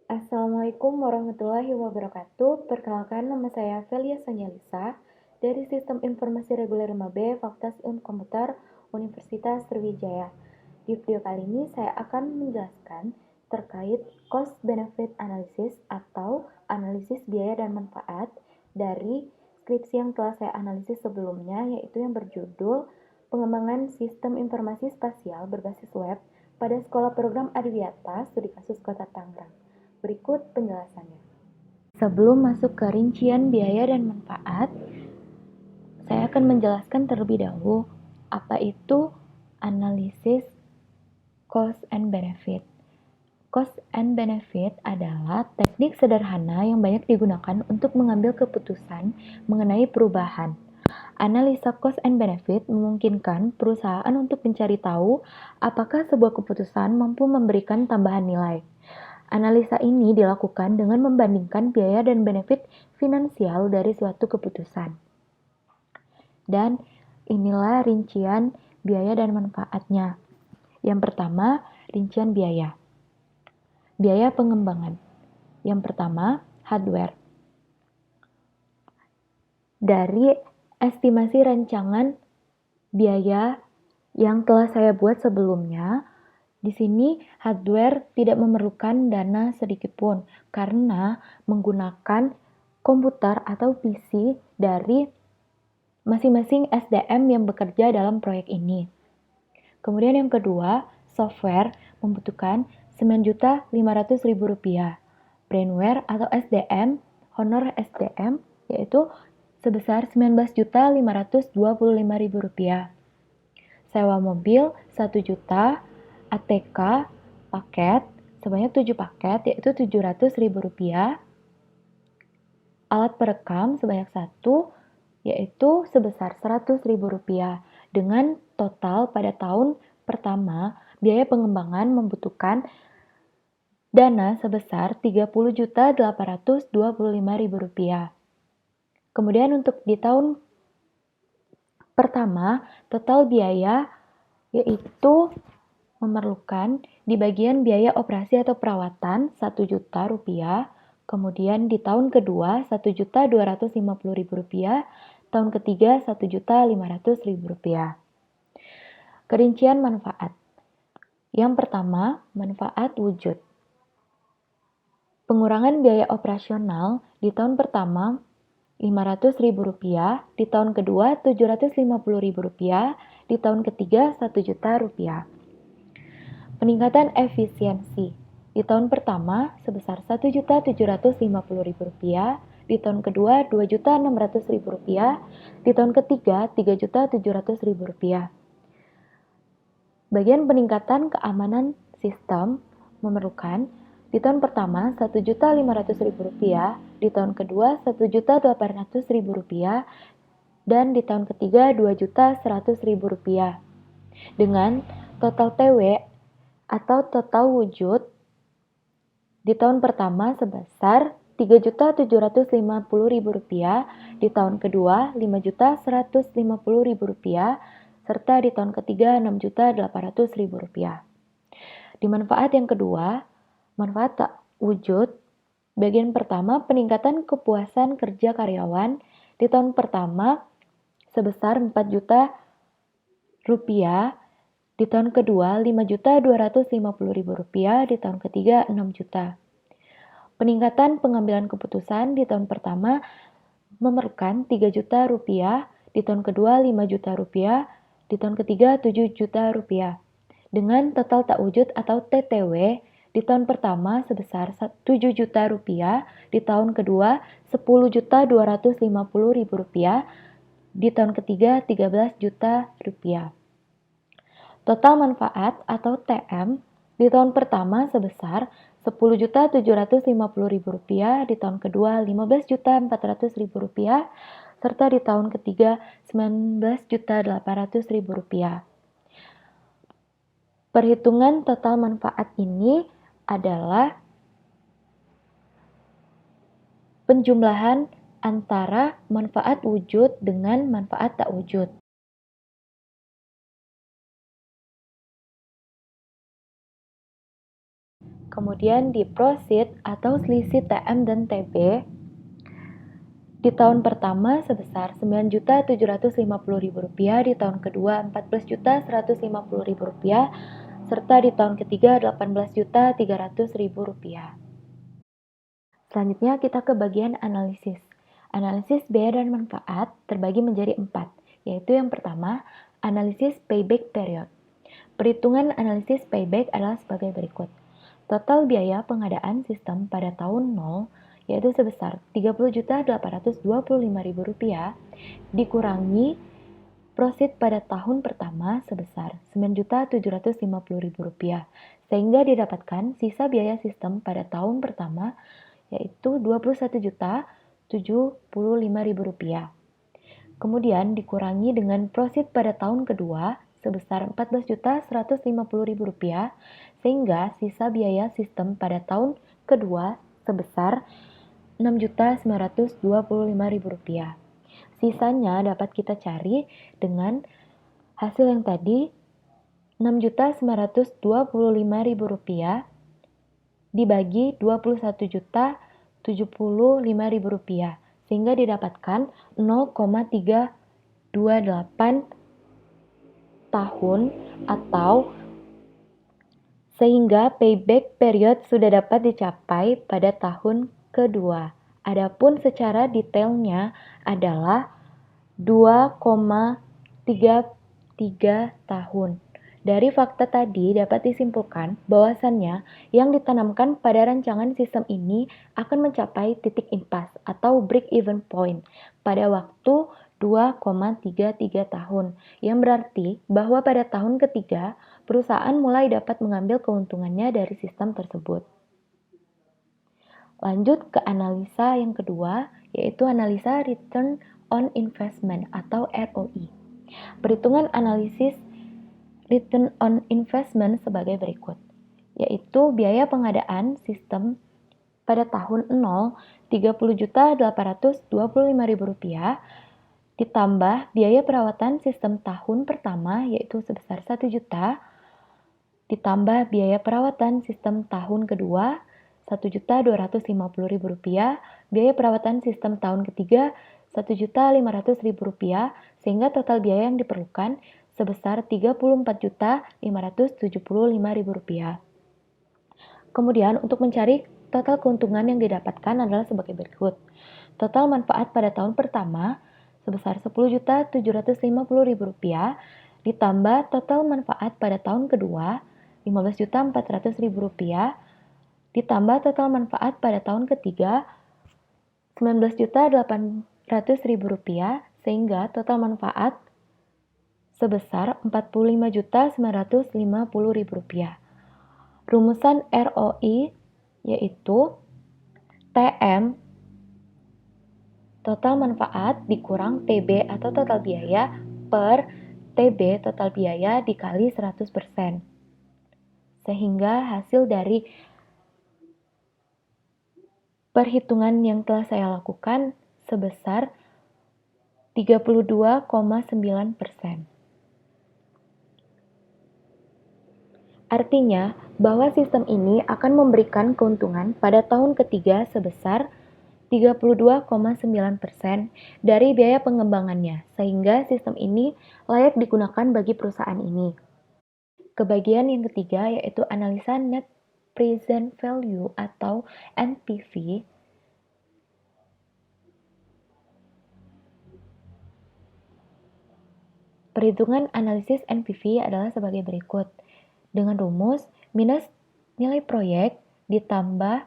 Assalamualaikum warahmatullahi wabarakatuh. Perkenalkan, nama saya Velia Sanyalisa dari Sistem Informasi Reguler 5B Fakultas Ilmu Komputer Universitas Sriwijaya. Di video kali ini saya akan menjelaskan terkait cost benefit analysis atau analisis biaya dan manfaat dari skripsi yang telah saya analisis sebelumnya, yaitu yang berjudul Pengembangan Sistem Informasi Spasial Berbasis Web pada Sekolah Program Adiwiyata Studi Kasus Kota Tangerang. Berikut penjelasannya. Sebelum masuk ke rincian biaya dan manfaat, saya akan menjelaskan terlebih dahulu apa itu analisis cost and benefit. Cost and benefit adalah teknik sederhana yang banyak digunakan untuk mengambil keputusan mengenai perubahan. Analisa cost and benefit memungkinkan perusahaan untuk mencari tahu apakah sebuah keputusan mampu memberikan tambahan nilai. Analisa ini dilakukan dengan membandingkan biaya dan benefit finansial dari suatu keputusan. Dan inilah rincian biaya dan manfaatnya. Yang pertama, rincian biaya. Biaya pengembangan. Yang pertama, hardware. Dari estimasi rancangan biaya yang telah saya buat sebelumnya, di sini hardware tidak memerlukan dana sedikitpun karena menggunakan komputer atau PC dari masing-masing SDM yang bekerja dalam proyek ini. Kemudian yang kedua, software membutuhkan Rp9.500.000. Brainware atau SDM, honor SDM, yaitu sebesar Rp19.525.000. Sewa mobil 1 juta, ATK paket sebanyak 7 paket yaitu Rp700.000. Alat perekam sebanyak 1 yaitu sebesar Rp100.000. Dengan total pada tahun pertama biaya pengembangan membutuhkan dana sebesar Rp30.825.000. Kemudian untuk di tahun pertama total biaya yaitu memerlukan di bagian biaya operasi atau perawatan Rp1 juta, kemudian di tahun kedua Rp1.250.000, tahun ketiga Rp1.500.000. Kerincian manfaat. Yang pertama, manfaat wujud. Pengurangan biaya operasional di tahun pertama Rp500.000, di tahun kedua Rp750.000, di tahun ketiga Rp1 juta. Peningkatan efisiensi. Di tahun pertama sebesar Rp1.750.000, di tahun kedua Rp2.600.000, di tahun ketiga Rp3.700.000. Bagian peningkatan keamanan sistem memerlukan di tahun pertama Rp1.500.000, di tahun kedua Rp1.800.000, dan di tahun ketiga Rp2.100.000. Dengan total TW atau total wujud di tahun pertama sebesar Rp3.750.000, di tahun kedua Rp5.150.000, serta di tahun ketiga Rp6.800.000. Di manfaat yang kedua, manfaat tak wujud, bagian pertama peningkatan kepuasan kerja karyawan di tahun pertama sebesar Rp4 juta, di tahun kedua Rp5.250.000, di tahun ketiga Rp6 juta. Peningkatan pengambilan keputusan di tahun pertama memerlukan Rp3 juta, di tahun kedua Rp5 juta, di tahun ketiga Rp7 juta. Dengan total tak wujud atau TTW di tahun pertama sebesar Rp7 juta, di tahun kedua Rp10.250.000, di tahun ketiga Rp13 juta. Total manfaat atau TM di tahun pertama sebesar Rp10.750.000, di tahun kedua Rp15.400.000, serta di tahun ketiga Rp19.800.000. Perhitungan total manfaat ini adalah penjumlahan antara manfaat wujud dengan manfaat tak wujud. Kemudian di proceed atau selisih TM dan TB di tahun pertama sebesar Rp9.750.000, di tahun kedua Rp14.150.000, serta di tahun ketiga Rp18.300.000. Selanjutnya kita ke bagian analisis. Analisis biaya dan manfaat terbagi menjadi 4, yaitu yang pertama, analisis payback period. Perhitungan analisis payback adalah sebagai berikut. Total biaya pengadaan sistem pada tahun 0 yaitu sebesar Rp30.825.000 dikurangi profit pada tahun pertama sebesar Rp9.750.000 sehingga didapatkan sisa biaya sistem pada tahun pertama yaitu Rp21.075.000. Kemudian dikurangi dengan profit pada tahun kedua sebesar Rp14.150.000 sehingga sisa biaya sistem pada tahun kedua sebesar Rp6.925.000. Sisanya dapat kita cari dengan hasil yang tadi Rp6.925.000 dibagi Rp21.075.000 sehingga didapatkan 0,328 tahun atau sehingga payback period sudah dapat dicapai pada tahun kedua. Adapun secara detailnya adalah 2,33 tahun. Dari fakta tadi dapat disimpulkan bahwasannya yang ditanamkan pada rancangan sistem ini akan mencapai titik impas atau break-even point pada waktu 2,33 tahun, yang berarti bahwa pada tahun ketiga perusahaan mulai dapat mengambil keuntungannya dari sistem tersebut. Lanjut ke analisa yang kedua, yaitu analisa return on investment atau ROI. Perhitungan analisis return on investment sebagai berikut, yaitu biaya pengadaan sistem pada tahun 0 Rp30.825.000 ditambah biaya perawatan sistem tahun pertama yaitu sebesar 1 juta, ditambah biaya perawatan sistem tahun kedua Rp1.250.000, biaya perawatan sistem tahun ketiga Rp1.500.000, sehingga total biaya yang diperlukan sebesar Rp34.575.000. Kemudian untuk mencari total keuntungan yang didapatkan adalah sebagai berikut. Total manfaat pada tahun pertama sebesar Rp10.750.000 ditambah total manfaat pada tahun kedua Rp15.400.000 ditambah total manfaat pada tahun ketiga Rp19.800.000 sehingga total manfaat sebesar Rp45.950.000. Rumusan ROI yaitu TM total manfaat dikurang TB atau total biaya per TB total biaya dikali 100%. Sehingga hasil dari perhitungan yang telah saya lakukan sebesar 32,9%. Artinya bahwa sistem ini akan memberikan keuntungan pada tahun ketiga sebesar 32,9% dari biaya pengembangannya, sehingga sistem ini layak digunakan bagi perusahaan ini. Kebagian yang ketiga yaitu analisa Net Present Value atau NPV. Perhitungan analisis NPV adalah sebagai berikut. Dengan rumus minus nilai proyek ditambah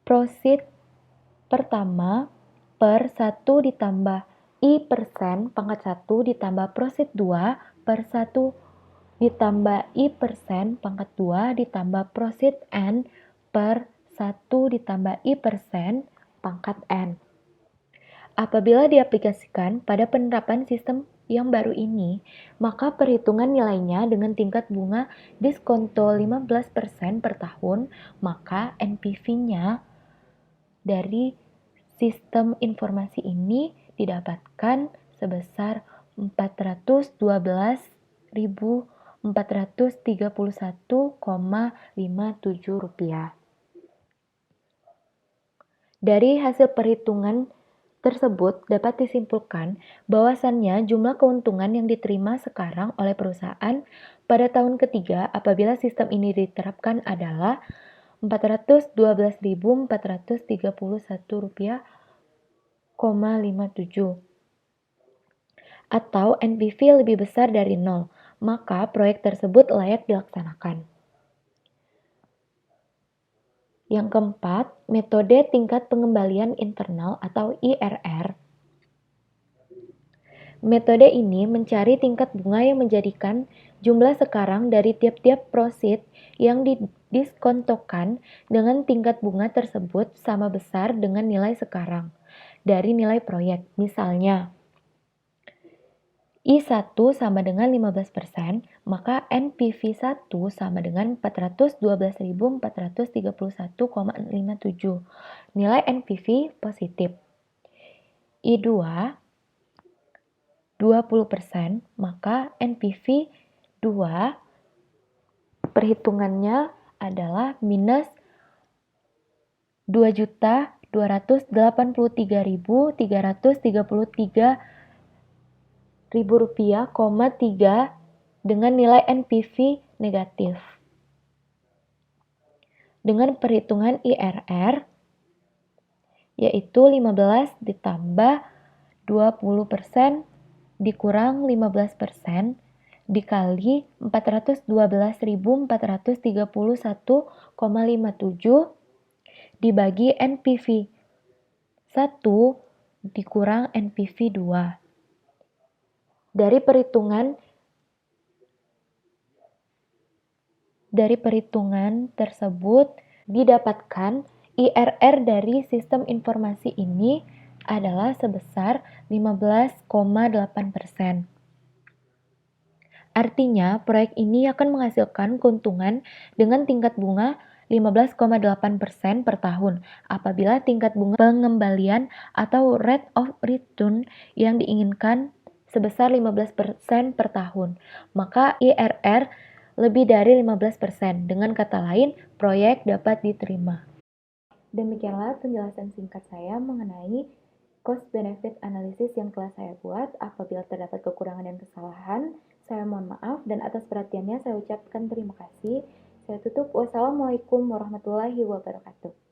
proceed pertama per 1 ditambah I persen pangkat 1 ditambah proceed 2 per 1 ditambah I persen pangkat 2 ditambah proceed N per 1 ditambah I persen pangkat N. Apabila diaplikasikan pada penerapan sistem yang baru ini, maka perhitungan nilainya dengan tingkat bunga diskonto 15% per tahun, maka NPV-nya dari sistem informasi ini didapatkan sebesar Rp412.400 Rp431,57. Dari hasil perhitungan tersebut dapat disimpulkan bahwasannya jumlah keuntungan yang diterima sekarang oleh perusahaan pada tahun ketiga apabila sistem ini diterapkan adalah Rp412.431,57 atau NPV lebih besar dari 0, maka proyek tersebut layak dilaksanakan. Yang keempat, metode tingkat pengembalian internal atau IRR. Metode ini mencari tingkat bunga yang menjadikan jumlah sekarang dari tiap-tiap proceed yang didiskontokan dengan tingkat bunga tersebut sama besar dengan nilai sekarang dari nilai proyek. Misalnya, I1 sama dengan 15%, maka NPV 1 sama dengan 412.431,57. Nilai NPV positif. I2 20%, maka NPV 2 perhitungannya adalah minus Rp2.283.333,3 dengan nilai NPV negatif. Dengan perhitungan IRR yaitu 15 ditambah 20% dikurang 15% dikali 412.431,57 dibagi NPV 1 dikurang NPV 2. Dari perhitungan tersebut didapatkan IRR dari sistem informasi ini adalah sebesar 15,8%. Artinya, proyek ini akan menghasilkan keuntungan dengan tingkat bunga 15,8% per tahun apabila tingkat bunga pengembalian atau rate of return yang diinginkan sebesar 15% per tahun, maka IRR lebih dari 15%. Dengan kata lain, proyek dapat diterima. Demikianlah penjelasan singkat saya mengenai cost-benefit analysis yang telah saya buat. Apabila terdapat kekurangan dan kesalahan, saya mohon maaf dan atas perhatiannya saya ucapkan terima kasih. Saya tutup. Wassalamualaikum warahmatullahi wabarakatuh.